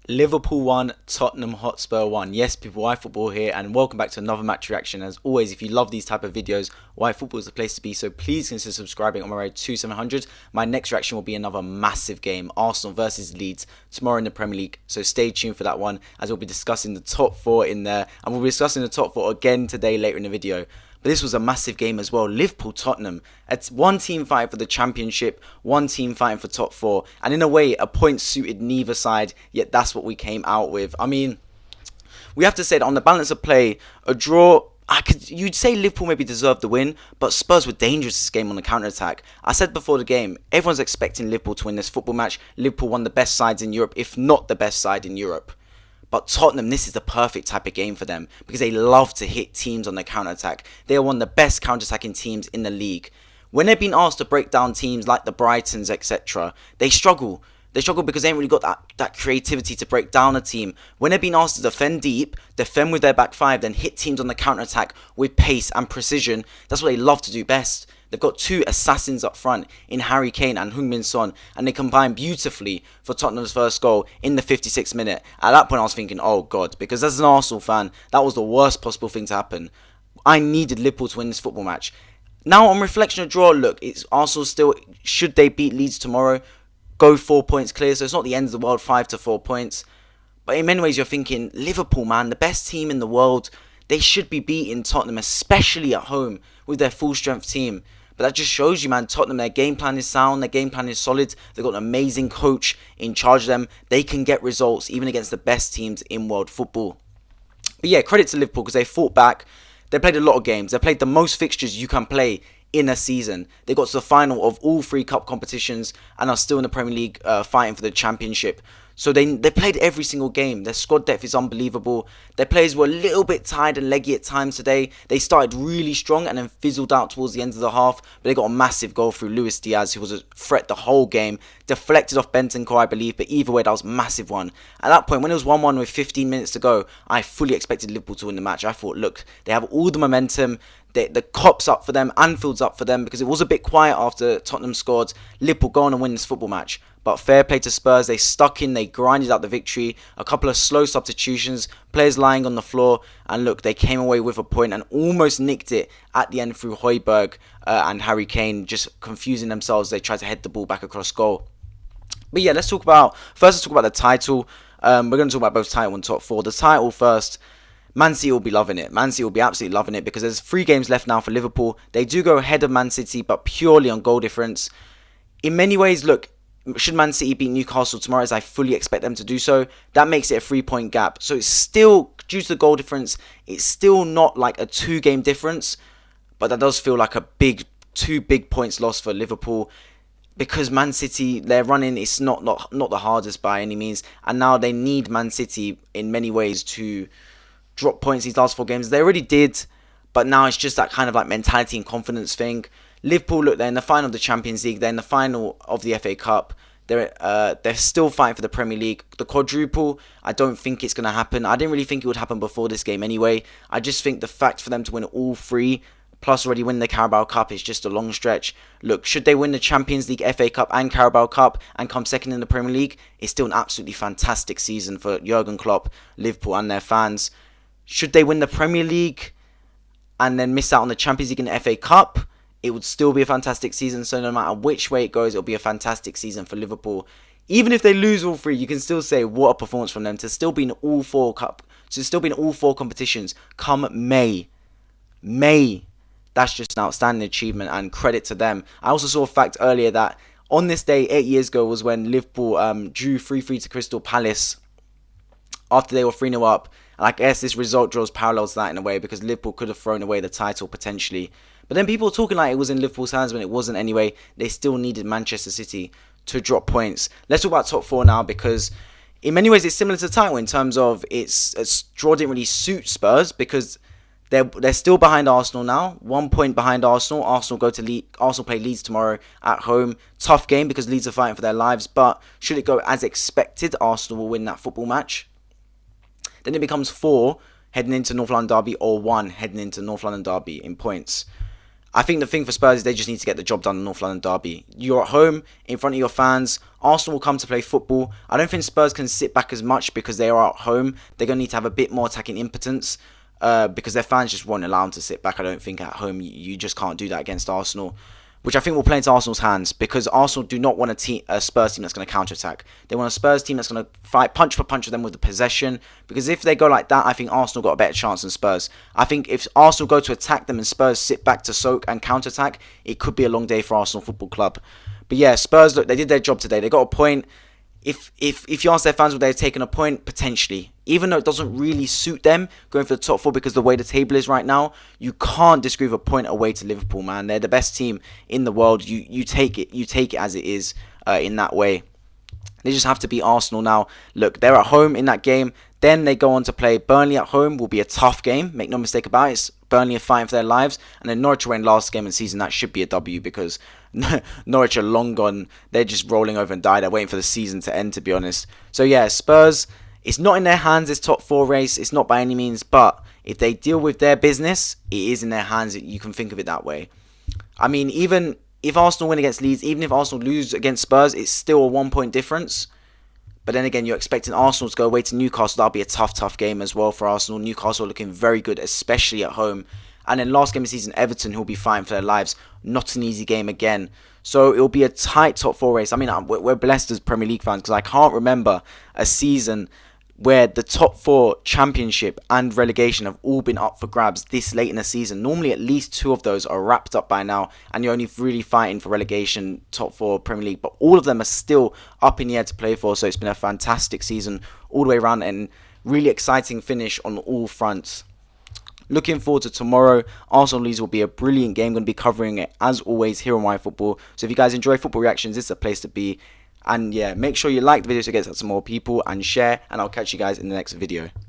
Liverpool 1, Tottenham Hotspur 1. Yes, people, Why Football here, and welcome back to another match reaction. As always, if you love these type of videos, Why Football is the place to be, so please consider subscribing on my road to 700. My next reaction will be another massive game, Arsenal versus Leeds, tomorrow in the Premier League, so stay tuned for that one, as we'll be discussing the top four in there, and we'll be discussing the top four again today later in the video. But this was a massive game as well. Liverpool-Tottenham. It's one team fighting for the championship, one team fighting for top four. And in a way, a point suited neither side, yet that's what we came out with. I mean, we have to say that on the balance of play, a draw, you'd say Liverpool maybe deserved the win, but Spurs were dangerous this game on the counter-attack. I said before the game, everyone's expecting Liverpool to win this football match. Liverpool won the best sides in Europe, if not the best side in Europe. But Tottenham, this is the perfect type of game for them because they love to hit teams on their counter-attack. They are one of the best counter-attacking teams in the league. When they've been asked to break down teams like the Brightons, etc., they struggle. They struggle because they ain't really got that creativity to break down a team. When they've been asked to defend deep, defend with their back five, then hit teams on the counter-attack with pace and precision, that's what they love to do best. They've got two assassins up front in Harry Kane and Heung-Min Son, and they combine beautifully for Tottenham's first goal in the 56th minute. At that point I was thinking, oh God, because as an Arsenal fan, that was the worst possible thing to happen. I needed Liverpool to win this football match. Now on reflection of draw, look, it's Arsenal still, should they beat Leeds tomorrow, go 4 points clear, so it's not the end of the world, 5 to 4 points. But in many ways you're thinking, Liverpool, man, the best team in the world, they should be beating Tottenham, especially at home with their full strength team. But that just shows you, man, Tottenham, their game plan is sound, their game plan is solid. They've got an amazing coach in charge of them. They can get results even against the best teams in world football. But yeah, credit to Liverpool because they fought back. They played a lot of games. They played the most fixtures you can play in a season. They got to the final of all three cup competitions and are still in the Premier League fighting for the championship. So they played every single game. Their squad depth is unbelievable. Their players were a little bit tired and leggy at times today. They started really strong and then fizzled out towards the end of the half. But they got a massive goal through Luis Diaz, who was a threat the whole game. Deflected off Bentancur, I believe. But either way, that was a massive one. At that point, when it was 1-1 with 15 minutes to go, I fully expected Liverpool to win the match. I thought, look, they have all the momentum. The cop's up for them, Anfield's up for them because it was a bit quiet after Tottenham scored. Liverpool go on and win this football match. But fair play to Spurs, they stuck in, they grinded out the victory. A couple of slow substitutions, players lying on the floor, and look, they came away with a point and almost nicked it at the end through Højbjerg and Harry Kane just confusing themselves. They tried to head the ball back across goal. But yeah, let's talk about the title. We're going to talk about both title and top four. The title first. Man City will be loving it. Man City will be absolutely loving it because there's 3 games left now for Liverpool. They do go ahead of Man City, but purely on goal difference. In many ways, look, should Man City beat Newcastle tomorrow, as I fully expect them to do so, that makes it a 3-point gap. So it's still, due to the goal difference, it's still not like a 2-game difference, but that does feel like a 2 big points loss for Liverpool. Because Man City, their running is not the hardest by any means, and now they need Man City in many ways to drop points these last 4 games. They already did, but now it's just that kind of like mentality and confidence thing. Liverpool, look, they're in the final of the Champions League. They're in the final of the FA Cup. They're still fighting for the Premier League. The quadruple, I don't think it's going to happen. I didn't really think it would happen before this game anyway. I just think the fact for them to win all 3, plus already win the Carabao Cup, is just a long stretch. Look, should they win the Champions League, FA Cup and Carabao Cup and come second in the Premier League, it's still an absolutely fantastic season for Jurgen Klopp, Liverpool and their fans. Should they win the Premier League and then miss out on the Champions League and the FA Cup, it would still be a fantastic season. So no matter which way it goes, it'll be a fantastic season for Liverpool. Even if they lose all 3, you can still say what a performance from them to still be in all 4 competitions come May. That's just an outstanding achievement and credit to them. I also saw a fact earlier that on this day 8 years ago was when Liverpool drew 3-3 to Crystal Palace after they were 3-0 up. And I guess this result draws parallels to that in a way because Liverpool could have thrown away the title potentially. But then people were talking like it was in Liverpool's hands when it wasn't anyway. They still needed Manchester City to drop points. Let's talk about top 4 now because in many ways it's similar to the title in terms of its draw didn't really suit Spurs because they're still behind Arsenal now. 1 point behind Arsenal. Arsenal play Leeds tomorrow at home. Tough game because Leeds are fighting for their lives. But should it go as expected, Arsenal will win that football match. Then it becomes 4 heading into North London Derby or 1 heading into North London Derby in points. I think the thing for Spurs is they just need to get the job done in North London derby. You're at home, in front of your fans. Arsenal will come to play football. I don't think Spurs can sit back as much because they are at home. They're going to need to have a bit more attacking impotence because their fans just won't allow them to sit back. I don't think at home you just can't do that against Arsenal, which I think will play into Arsenal's hands because Arsenal do not want a Spurs team that's going to counter-attack. They want a Spurs team that's going to fight punch for punch with them with the possession, because if they go like that, I think Arsenal got a better chance than Spurs. I think if Arsenal go to attack them and Spurs sit back to soak and counter-attack, it could be a long day for Arsenal Football Club. But yeah, Spurs, look, they did their job today. They got a point. If you ask their fans would they have taken a point, potentially. Even though it doesn't really suit them going for the top four because of the way the table is right now, you can't disagree with a point away to Liverpool, man. They're the best team in the world. You take it as it is in that way. They just have to beat Arsenal now. Look, they're at home in that game. Then they go on to play Burnley at home. Will be a tough game. Make no mistake about it. Burnley are fighting for their lives. And then Norwich away in last game of the season. That should be a W because Norwich are long gone. They're just rolling over and die. They're waiting for the season to end, to be honest. So yeah, Spurs, it's not in their hands, this top four race. It's not by any means. But if they deal with their business, it is in their hands. You can think of it that way. I mean, even if Arsenal win against Leeds, even if Arsenal lose against Spurs, it's still a 1 point difference. But then again, you're expecting Arsenal to go away to Newcastle. That'll be a tough game as well for Arsenal. Newcastle looking very good, especially at home. And then last game of the season, Everton, who'll be fighting for their lives. Not an easy game again. So it'll be a tight top four race. I mean, we're blessed as Premier League fans because I can't remember a season where the top four championship and relegation have all been up for grabs this late in the season. Normally at least two of those are wrapped up by now and you're only really fighting for relegation, top four, Premier League, but all of them are still up in the air to play for. So it's been a fantastic season all the way around and really exciting finish on all fronts. Looking forward to tomorrow. Arsenal Leeds will be a brilliant game. Going to be covering it as always here on yFootball. So if you guys enjoy football reactions, this is a place to be. And yeah, make sure you like the video so it gets out to more people and share. And I'll catch you guys in the next video.